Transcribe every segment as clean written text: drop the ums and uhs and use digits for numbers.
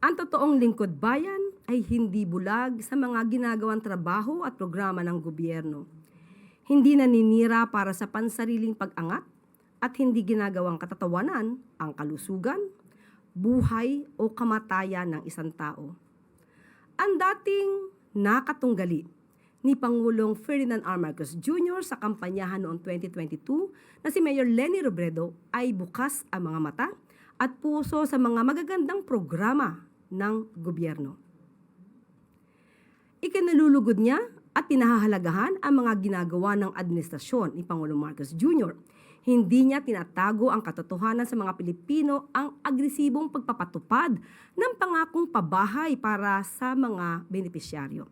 Ang totoong lingkod bayan ay hindi bulag sa mga ginagawang trabaho at programa ng gobyerno. Hindi naninira para sa pansariling pag-angat at hindi ginagawang katatawanan ang kalusugan, buhay o kamatayan ng isang tao. Ang dating nakatunggali ni Pangulong Ferdinand R. Marcos Jr. sa kampanyahan noong 2022 na si Mayor Leni Robredo ay bukas ang mga mata at puso sa mga magagandang programa ng gobyerno. Ikinalulugod niya at pinahahalagahan ang mga ginagawa ng administrasyon ni Pangulong Marcos Jr. Hindi niya tinatago ang katotohanan sa mga Pilipino ang agresibong pagpapatupad ng pangakong pabahay para sa mga benepisyaryo.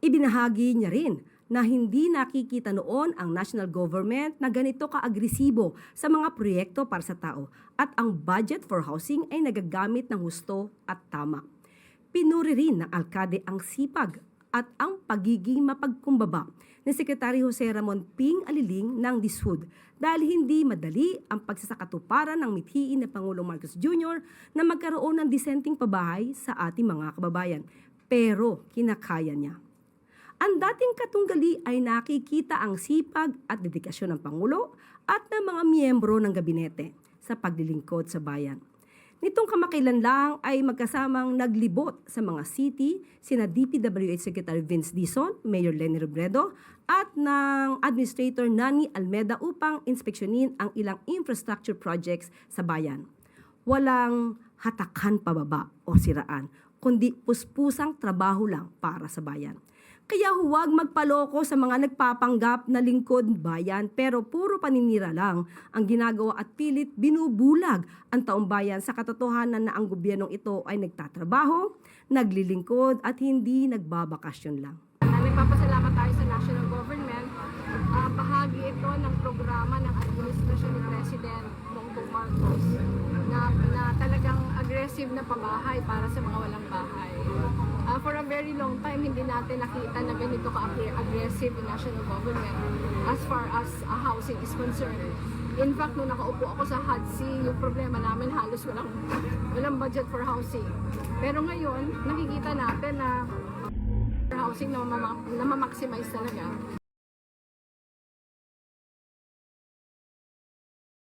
Ibinahagi niya rin na hindi nakikita noon ang national government na ganito ka-agresibo sa mga proyekto para sa tao at ang budget for housing ay nagagamit ng husto at tama. Pinuri rin ng alkade ang sipag at ang pagiging mapagkumbaba ni Secretary Jose Ramon Ping Aliling ng DSUD dahil hindi madali ang pagsasakatuparan ng mithiin ng Pangulong Marcos Jr. na magkaroon ng disenteng pabahay sa ating mga kababayan. Pero kinakaya niya. Ang dating katunggali ay nakikita ang sipag at dedikasyon ng Pangulo at ng mga miyembro ng gabinete sa paglilingkod sa bayan. Nitong kamakailan lang ay magkasamang naglibot sa mga city sina DPWH Secretary Vince Dizon, Mayor Leni Robredo at ng Administrator Nani Almeda upang inspeksyonin ang ilang infrastructure projects sa bayan. Walang hatakan pababa o siraan, kundi puspusang trabaho lang para sa bayan. Kaya huwag magpaloko sa mga nagpapanggap na lingkod bayan pero puro paninira lang ang ginagawa at pilit binubulag ang taong bayan sa katotohanan na ang gobyernong ito ay nagtatrabaho, naglilingkod at hindi nagbabakasyon lang. Nagpapasalamat tayo sa national government. Bahagi ito ng programa ng administrasyon ni President Bongbong Marcos na talagang aggressive na pabahay para sa mga walang bahay. For a very long time, hindi natin nakita na ganito ka-aggressive yung national government as far as housing is concerned. In fact, nung nakaupo ako sa HUD-C, yung problema namin halos walang budget for housing. Pero ngayon, nakikita natin na housing na ma-maximize talaga.